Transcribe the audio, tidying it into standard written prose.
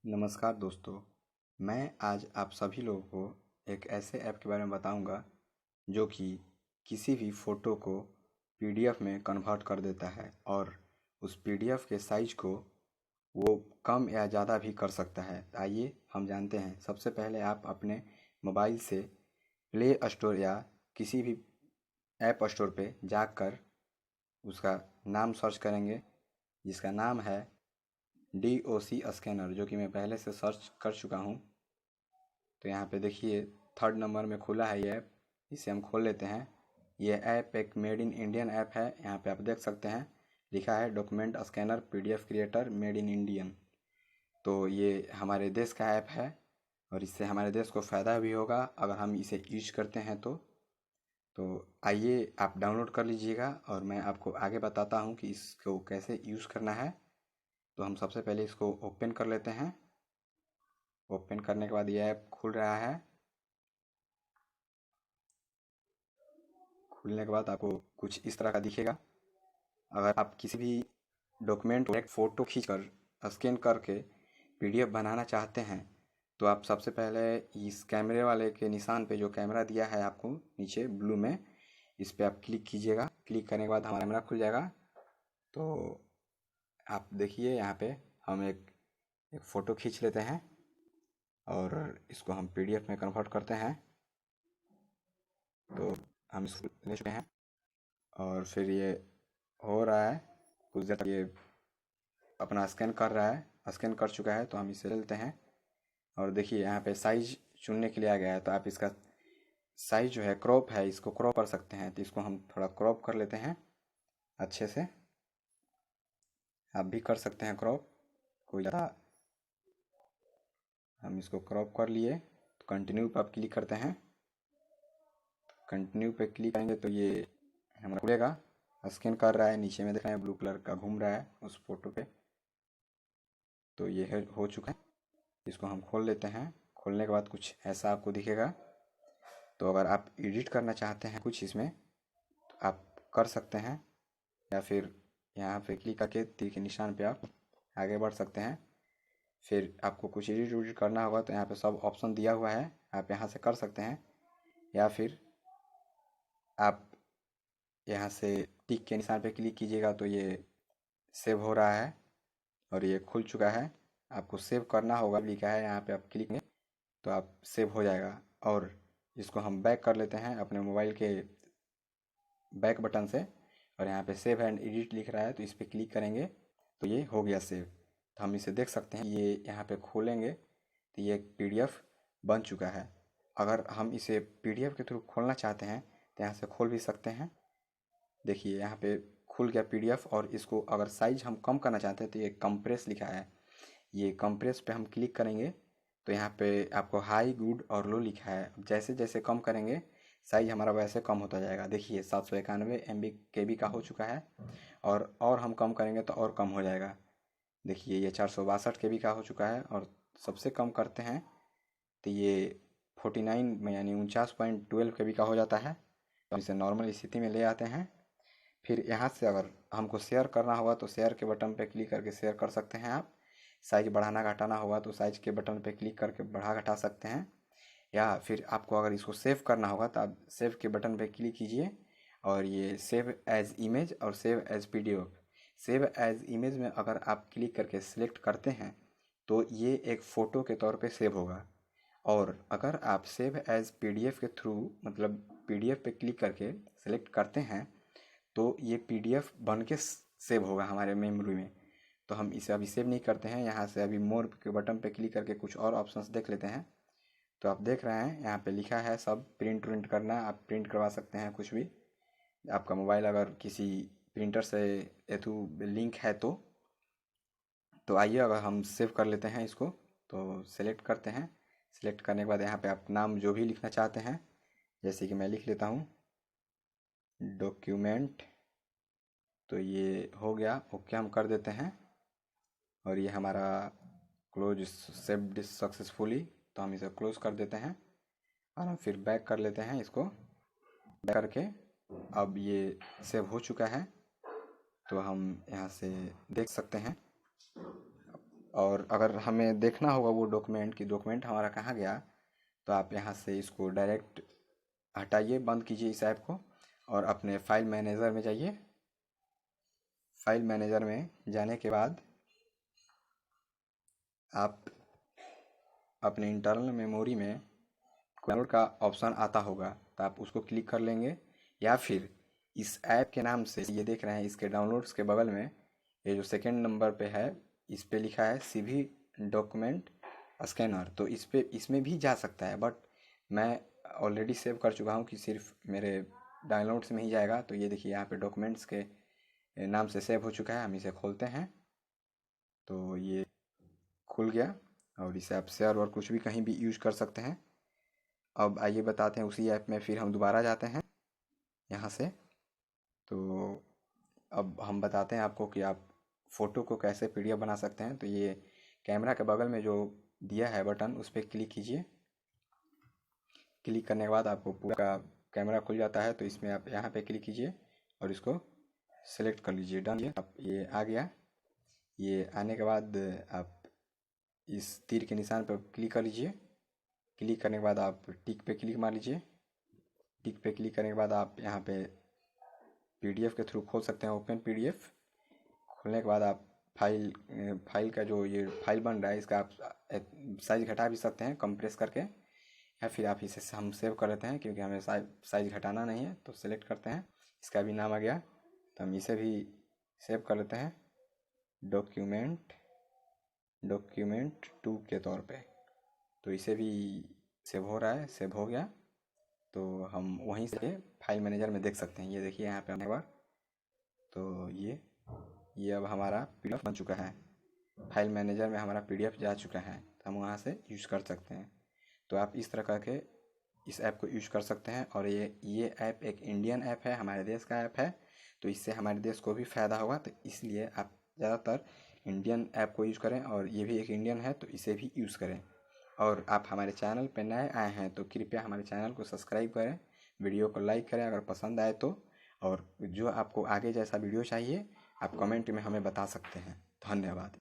नमस्कार दोस्तों। मैं आज आप सभी लोगों को एक ऐसे ऐप के बारे में बताऊंगा जो कि किसी भी फ़ोटो को पीडीएफ में कन्वर्ट कर देता है और उस पीडीएफ के साइज को वो कम या ज़्यादा भी कर सकता है। आइए हम जानते हैं। सबसे पहले आप अपने मोबाइल से प्ले स्टोर या किसी भी ऐप स्टोर पे जाकर उसका नाम सर्च करेंगे, जिसका नाम है DOC स्कैनर, जो कि मैं पहले से सर्च कर चुका हूँ। तो यहाँ पे देखिए 3rd नंबर में खुला है ये ऐप। इसे हम खोल लेते हैं। ये ऐप एक मेड इन इंडियन ऐप है। यहाँ पे आप देख सकते हैं लिखा है document scanner PDF creator made in Indian. तो ये हमारे देश का ऐप है और इससे हमारे देश को फ़ायदा भी होगा अगर हम इसे यूज करते हैं तो आइए आप डाउनलोड कर लीजिएगा और मैं आपको आगे बताता हूँ कि इसको कैसे यूज़ करना है। तो हम सबसे पहले इसको ओपन कर लेते हैं। ओपन करने के बाद ये ऐप खुल रहा है। खुलने के बाद आपको कुछ इस तरह का दिखेगा। अगर आप किसी भी डॉक्यूमेंट को एक फ़ोटो खींचकर स्कैन करके पीडीएफ बनाना चाहते हैं तो आप सबसे पहले इस कैमरे वाले के निशान पे, जो कैमरा दिया है आपको नीचे ब्लू में, इस पे आप क्लिक कीजिएगा। क्लिक करने के बाद हमारा कैमरा खुल जाएगा। तो आप देखिए यहाँ पे हम एक फ़ोटो खींच लेते हैं और इसको हम पीडीएफ में कन्वर्ट करते हैं। तो हम इसको ले चुके हैं और फिर ये हो रहा है। कुछ देर तक ये अपना स्कैन कर रहा है। स्कैन कर चुका है तो हम इसे ले लेते हैं और देखिए यहाँ पे साइज चुनने के लिए आ गया है। तो आप इसका साइज जो है क्रॉप है, इसको क्रॉप कर सकते हैं। तो इसको हम थोड़ा क्रॉप कर लेते हैं अच्छे से। आप भी कर सकते हैं क्रॉप, कोई ज़्यादा। हम इसको क्रॉप कर लिए तो कंटिन्यू पर आप क्लिक करते हैं। कंटिन्यू पे क्लिक करेंगे तो ये हमारा खुलेगा। स्कैन कर रहा है, नीचे में देख रहे हैं ब्लू कलर का घूम रहा है उस फोटो पे। तो ये है, हो चुका है। इसको हम खोल लेते हैं। खोलने के बाद कुछ ऐसा आपको दिखेगा। तो अगर आप एडिट करना चाहते हैं कुछ इसमें तो आप कर सकते हैं, या फिर यहाँ पे क्लिक करके तीर के निशान पे आप आगे बढ़ सकते हैं। फिर आपको कुछ एडिट उडिट करना होगा तो यहाँ पे सब ऑप्शन दिया हुआ है, आप यहाँ से कर सकते हैं। या फिर आप यहाँ से टिक के निशान पे क्लिक कीजिएगा तो ये सेव हो रहा है और ये खुल चुका है। आपको सेव करना होगा, लिखा है यहाँ पे, आप क्लिक करें तो आप सेव हो जाएगा। और इसको हम बैक कर लेते हैं अपने मोबाइल के बैक बटन से और यहाँ पे सेव एंड एडिट लिख रहा है तो इस पर क्लिक करेंगे तो ये हो गया सेव। तो हम इसे देख सकते हैं। ये यहाँ पे खोलेंगे तो ये एक पीडीएफ बन चुका है। अगर हम इसे पीडीएफ के थ्रू खोलना चाहते हैं तो यहाँ से खोल भी सकते हैं। देखिए यहाँ पे खुल गया पीडीएफ। और इसको अगर साइज हम कम करना चाहते हैं तो ये कंप्रेस लिखा है, ये कंप्रेस पे हम क्लिक करेंगे तो यहाँ पे आपको हाई, गुड और लो लिखा है। जैसे जैसे कम करेंगे साइज हमारा वैसे कम होता जाएगा। देखिए 791 MB KB का हो चुका है और हम कम करेंगे तो और कम हो जाएगा। देखिए ये 462 KB का हो चुका है और सबसे कम करते हैं तो ये 49 में यानी 49.12 KB का हो जाता है। तो इसे नॉर्मल स्थिति में ले आते हैं। फिर यहाँ से अगर हमको शेयर करना होगा तो शेयर के बटन पे क्लिक करके शेयर कर सकते हैं आप। साइज बढ़ाना घटाना होगा तो साइज के बटन पे क्लिक करके बढ़ा घटा सकते हैं। या फिर आपको अगर इसको सेव करना होगा तो आप सेव के बटन पे क्लिक कीजिए और ये सेव एज इमेज और save as PDF. Save as image में अगर आप क्लिक करके सिलेक्ट करते हैं तो ये एक फ़ोटो के तौर पे सेव होगा। और अगर आप सेव एज पीडीएफ के थ्रू, मतलब पीडीएफ पे क्लिक करके सिलेक्ट करते हैं तो ये पीडीएफ बन के सेव होगा हमारे मेमोरी में। तो हम इसे अभी सेव नहीं करते हैं। यहाँ से अभी मोर के बटन पे क्लिक करके कुछ और ऑप्शंस देख लेते हैं। तो आप देख रहे हैं यहाँ पे लिखा है सब प्रिंट उरिंट करना, आप प्रिंट करवा सकते हैं कुछ भी। आपका मोबाइल अगर किसी प्रिंटर से एथू लिंक है तो आइए अगर हम सेव कर लेते हैं इसको। तो सेलेक्ट करते हैं। सेलेक्ट करने के बाद यहाँ पे आप नाम जो भी लिखना चाहते हैं, जैसे कि मैं लिख लेता हूँ डॉक्यूमेंट। तो ये हो गया, ओके हम कर देते हैं और ये हमारा क्लोज सेव्ड सक्सेसफुली। तो हम इसे क्लोज कर देते हैं और हम फिर बैक कर लेते हैं इसको। बैक करके अब ये सेव हो चुका है। तो हम यहाँ से देख सकते हैं और अगर हमें देखना होगा वो डॉक्यूमेंट कि डॉक्यूमेंट हमारा कहाँ गया, तो आप यहाँ से इसको डायरेक्ट हटाइए, बंद कीजिए इस ऐप को और अपने फाइल मैनेजर में जाइए। फाइल मैनेजर में जाने के बाद आप अपने इंटरनल मेमोरी में डाउनलोड का ऑप्शन आता होगा, तो आप उसको क्लिक कर लेंगे, या फिर इस ऐप के नाम से ये देख रहे हैं, इसके डाउनलोड्स के बगल में ये जो सेकंड नंबर पे है, इस पे लिखा है CV डॉक्यूमेंट स्कैनर। तो इसमें भी जा सकता है, बट मैं ऑलरेडी सेव कर चुका हूँ कि सिर्फ मेरे डाउनलोड्स में ही जाएगा। तो ये देखिए यहाँ पे डॉक्यूमेंट्स के नाम से सेव हो चुका है। हम इसे खोलते हैं तो ये खुल गया, और इसे आप शेयर और कुछ भी कहीं भी यूज कर सकते हैं। अब आइए बताते हैं उसी ऐप में, फिर हम दोबारा जाते हैं यहाँ से। तो अब हम बताते हैं आपको कि आप फ़ोटो को कैसे PDF बना सकते हैं। तो ये कैमरा के बगल में जो दिया है बटन, उस पर क्लिक कीजिए। क्लिक करने के बाद आपको पूरा कैमरा खुल जाता है। तो इसमें आप यहाँ पे क्लिक कीजिए और इसको सेलेक्ट कर लीजिए, डन। अब ये आ गया। ये आने के बाद आप इस तीर के निशान पर क्लिक कर लीजिए। क्लिक करने के बाद आप टिक पे क्लिक मार लीजिए। टिक पे क्लिक करने के बाद आप यहाँ पे PDF के थ्रू खोल सकते हैं, ओपन PDF। खोलने के बाद आप फाइल का जो ये फाइल बन रहा है, इसका आप साइज़ घटा भी सकते हैं कंप्रेस करके, या फिर आप इसे हम सेव कर लेते हैं क्योंकि हमें साइज़ घटाना नहीं है। तो सेलेक्ट करते हैं, इसका भी नाम आ गया, तो हम इसे भी सेव कर लेते हैं डॉक्यूमेंट 2 के तौर पे। तो इसे भी सेव हो रहा है, सेव हो गया। तो हम वहीं से फाइल मैनेजर में देख सकते हैं। ये देखिए यहाँ पे आने के बाद, तो ये अब हमारा PDF बन चुका है। फाइल मैनेजर में हमारा PDF जा चुका है, तो हम वहाँ से यूज़ कर सकते हैं। तो आप इस तरह करके इस ऐप को यूज़ कर सकते हैं। और ये ऐप एक इंडियन ऐप है, हमारे देश का ऐप है, तो इससे हमारे देश को भी फ़ायदा होगा। तो इसलिए आप ज़्यादातर इंडियन ऐप को यूज़ करें, और ये भी एक इंडियन है तो इसे भी यूज़ करें। और आप हमारे चैनल पर नए आए हैं तो कृपया हमारे चैनल को सब्सक्राइब करें, वीडियो को लाइक करें अगर पसंद आए तो। और जो आपको आगे जैसा वीडियो चाहिए आप कमेंट में हमें बता सकते हैं। धन्यवाद।